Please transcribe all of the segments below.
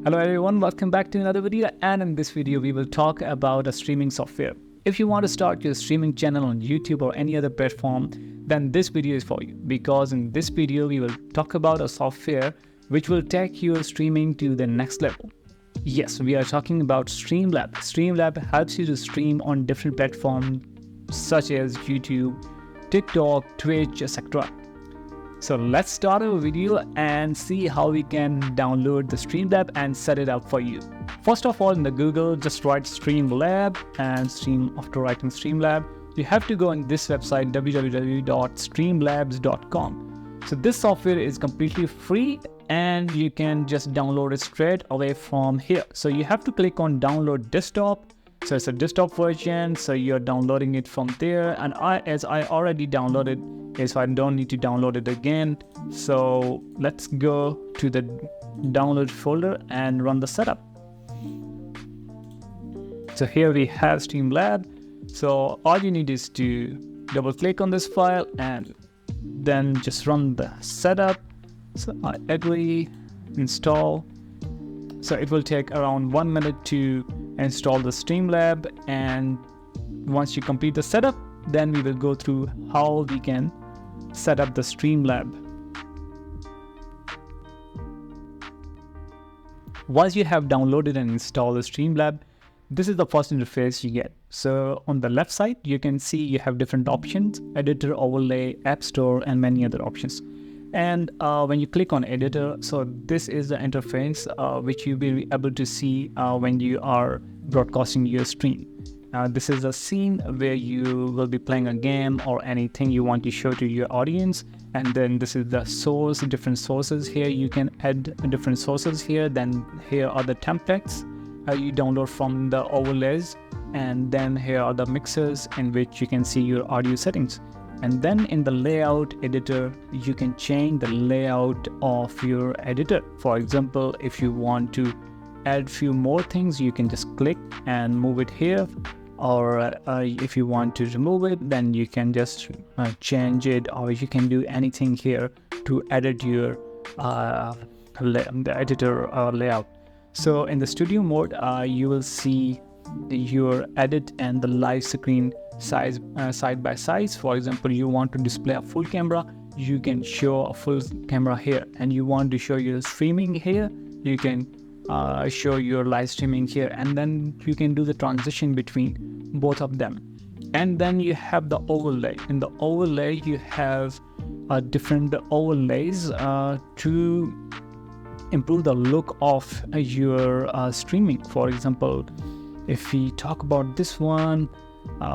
Hello everyone, welcome back to another video, and in this video we will talk about a streaming software. If you want to start your streaming channel on YouTube or any other platform, then this video is for you, because in this video we will talk about a software which will take your streaming to the next level. Yes, we are talking about Streamlabs. Streamlabs helps you to stream on different platforms such as YouTube, TikTok, Twitch, etc. So let's start our video and see how we can download the Streamlabs and set it up for you. First of all, in the Google, just write Streamlabs and after writing Streamlabs, you have to go on this website www.streamlabs.com. So this software is completely free and you can just download it straight away from here. So you have to click on download desktop. So it's a desktop version, so you're downloading it from there, and as I already downloaded it, so I don't need to download it again. So let's go to the download folder and run the setup. So here we have Streamlabs. So all you need is to double click on this file and then just run the setup. So I agree, install. So it will take around 1 minute to install the Streamlabs, and once you complete the setup, then we will go through how we can set up the Streamlabs. Once you have downloaded and installed the Streamlabs, this is the first interface you get. So on the left side, you can see you have different options: editor, overlay, app store, and many other options. And when you click on editor, so this is the interface which you'll be able to see when you are broadcasting your stream. This is a scene where you will be playing a game or anything you want to show to your audience. And then this is the source, different sources here. You can add different sources here. Then here are the templates you download from the overlays. And then here are the mixers in which you can see your audio settings. And then in the layout editor, you can change the layout of your editor. For example, if you want to add few more things, you can just click and move it here. Or if you want to remove it, then you can just change it, or you can do anything here to edit your the editor layout. So in the studio mode, you will see your edit and the live screen size side by side. For example, you want to display a full camera, you can show a full camera here, and you want to show your streaming here, you can show your live streaming here, and then you can do the transition between both of them. And then you have the overlay. In the overlay, you have different overlays to improve the look of your streaming. For example, if we talk about this one,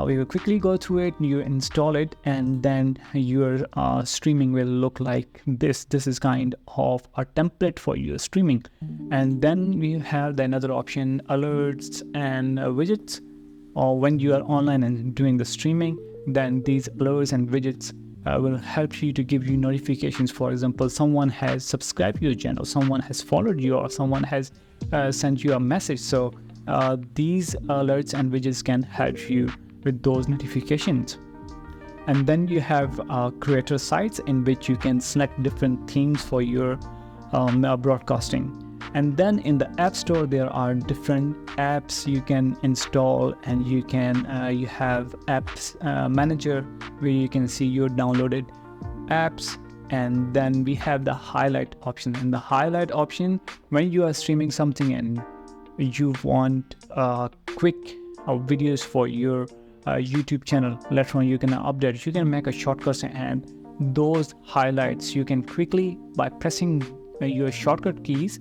we will quickly go through it. You install it, and then your streaming will look like this. This is kind of a template for your streaming. And then we have another option, alerts and widgets. Or when you are online and doing the streaming, then these alerts and widgets will help you to give you notifications. For example, someone has subscribed to your channel, someone has followed you, or someone has sent you a message. So these alerts and widgets can help you with those notifications. And then you have creator sites in which you can select different themes for your broadcasting. And then in the app store, there are different apps you can install, and you can you have apps manager where you can see your downloaded apps. And then we have the highlight option. In the highlight option, when you are streaming something and you want quick videos for your YouTube channel, later on you can update, you can make a shortcut, and those highlights you can quickly, by pressing your shortcut keys,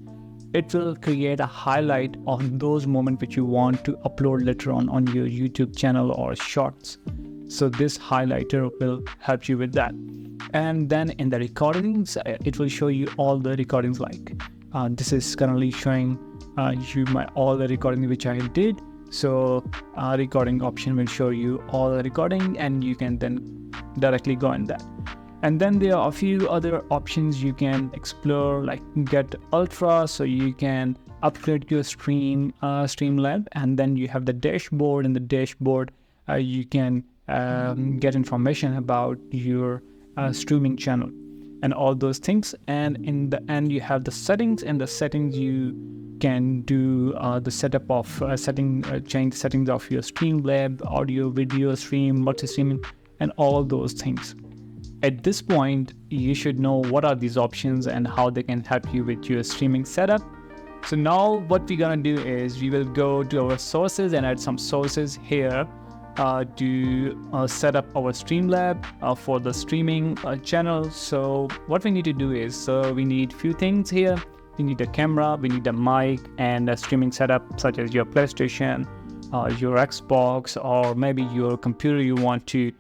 it will create a highlight of those moments which you want to upload later on your YouTube channel or shorts. So this highlighter will help you with that. And then in the recordings, it will show you all the recordings. Like this is currently showing you all the recording which I did. So recording option will show you all the recording, and you can then directly go in that. And then there are a few other options you can explore, like get ultra, so you can upgrade your Streamlabs. And then you have the dashboard. In the dashboard, you can get information about your streaming channel. and all those things. And in the end, you have the settings, and the settings you can do the setup of change the settings of your Streamlabs, audio, video stream, multi-streaming, and all those things. At this point, you should know what are these options and how they can help you with your streaming setup. So now what we're gonna do is we will go to our sources and add some sources here to set up our Streamlabs for the streaming channel. So what we need to do is, we need few things here. We need a camera, we need a mic, and a streaming setup such as your PlayStation, your Xbox, or maybe your computer. You want to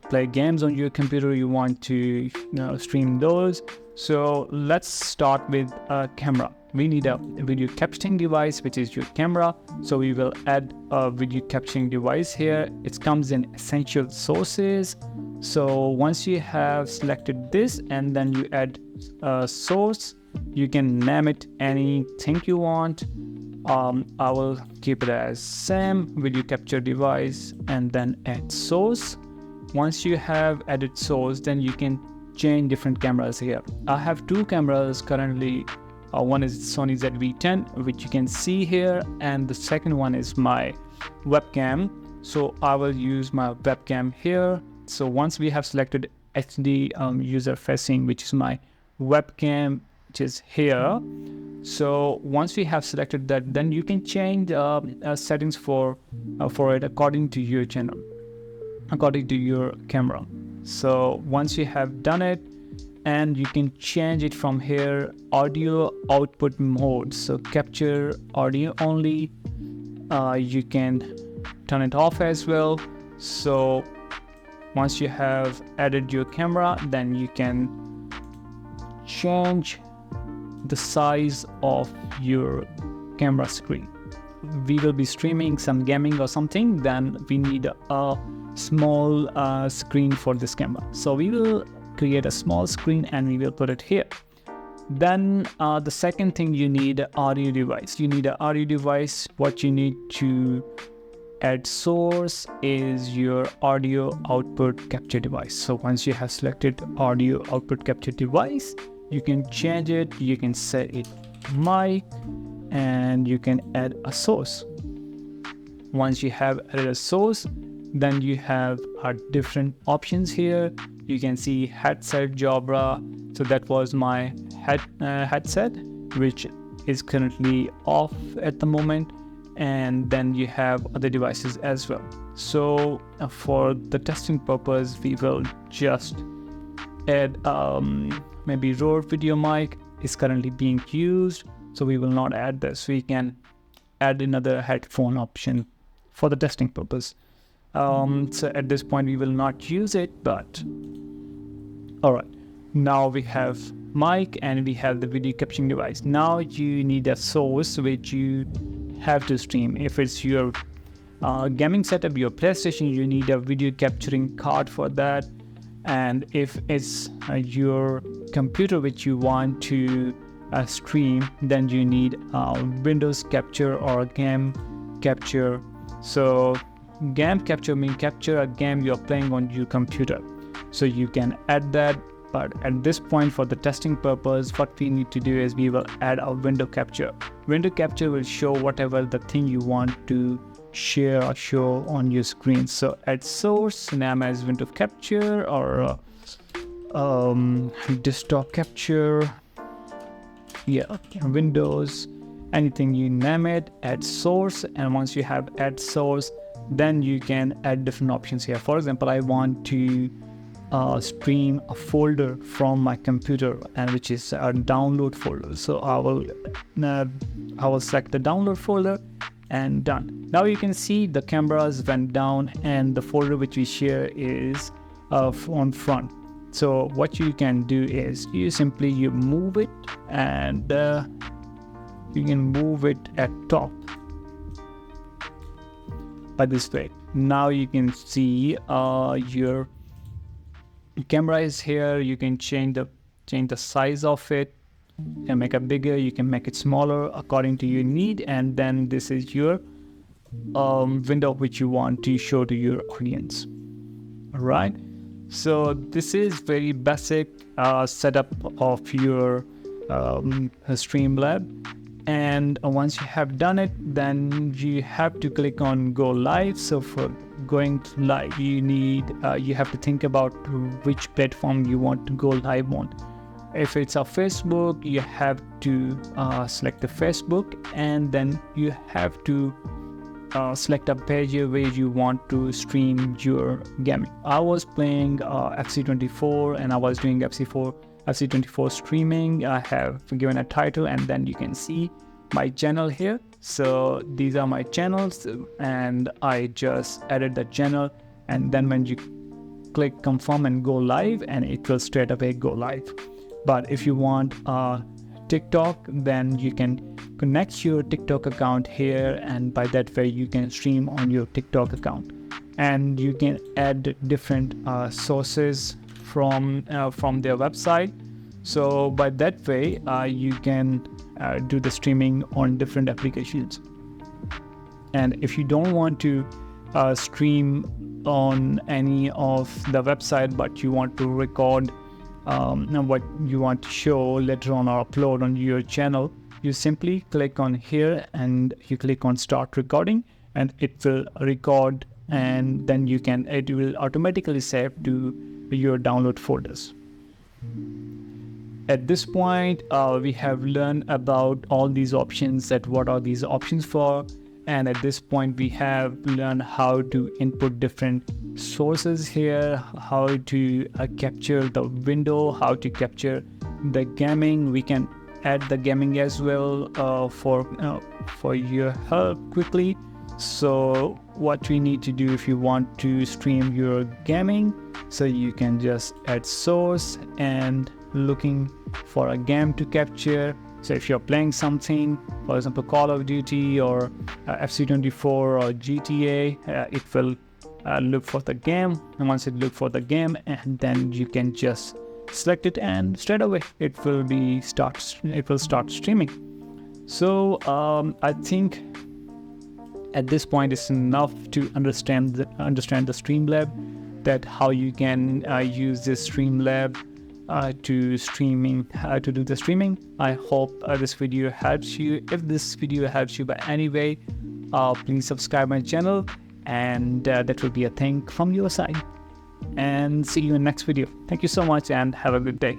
play games on your computer, you want to stream those. So let's start with a camera. We need a video capturing device, which is your camera. So we will add a video capturing device here. It comes in essential sources. So once you have selected this and then you add a source, you can name it anything you want. I will keep it as SAM video capture device and then add source. Once you have added source, then you can change different cameras here. I have two cameras currently. One is Sony ZV-10, which you can see here, and the second one is my webcam. So I will use my webcam here. So once we have selected HD user facing, which is my webcam, which is here. So once we have selected that, then you can change settings for it according to your channel, according to your camera. So once you have done it, and you can change it from here, audio output mode. So capture audio only. You can turn it off as well. So once you have added your camera, then you can change the size of your camera screen. We will be streaming some gaming or something, then we need a small screen for this camera. So we will create a small screen and we will put it here. Then the second thing, you need an audio device. You need an audio device. What you need to add source is your audio output capture device. So once you have selected audio output capture device, you can change it. You can set it mic, and you can add a source. Once you have added a source, then you have different options here. You can see headset Jabra. So that was my headset, which is currently off at the moment. And then you have other devices as well. So for the testing purpose, we will just add maybe Rode video mic is currently being used. So we will not add this. We can add another headphone option for the testing purpose. So at this point we will not use it, but all right, now we have mic and we have the video capturing device. Now you need a source which you have to stream. If it's your gaming setup, your PlayStation, you need a video capturing card for that. And if it's your computer which you want to stream, then you need Windows capture or game capture. So game capture means capture a game you're playing on your computer. So you can add that, but at this point for the testing purpose, what we need to do is we will add a window capture. Window capture will show whatever the thing you want to share or show on your screen. So add source, name as window capture or desktop capture. Yeah, Windows, anything you name it, add source. And once you have add source, then you can add different options here. For example, I want to stream a folder from my computer, and which is a download folder. So I will select the download folder and done. Now you can see the cameras went down and the folder which we share is on front. So what you can do is you move it, and you can move it at top by this way. Now you can see your camera is here. You can change the size of it. You can make it bigger, you can make it smaller according to your need, and then this is your window which you want to show to your audience. All right, So this is very basic setup of your Streamlab. And once you have done it, then you have to click on go live. So for going live, you have to think about which platform you want to go live on. If it's a Facebook, you have to select the Facebook, and then you have to select a page where you want to stream your gaming. I was playing FC24 and I was doing FC24 streaming. I have given a title, and then you can see my channel here. So these are my channels, and I just added the channel, and then when you click confirm and go live, and it will straight away go live. But if you want TikTok, then you can connect your TikTok account here, and by that way you can stream on your TikTok account, and you can add different sources from their website. So by that way you can do the streaming on different applications. And if you don't want to stream on any of the website, but you want to record what you want to show later on or upload on your channel, you simply click on here and you click on start recording, and it will record, and then it will automatically save to your download folders. At this point, we have learned about all these options, that what are these options for. And at this point, we have learned how to input different sources here, how to capture the window, how to capture the gaming. We can add the gaming as well for your help quickly. So what we need to do if you want to stream your gaming, so you can just add source and looking for a game to capture. So if you're playing something, for example Call of Duty or FC24 or GTA, it will look for the game, and once it look for the game, and then you can just select it, and straight away it will start streaming. So I think at this point it's enough to understand the Streamlab, that how you can use this Streamlab to do the streaming. I hope this video helps you. If this video helps you by any way, please subscribe my channel, and that will be a thank from your side. And see you in next video. Thank you so much, and have a good day.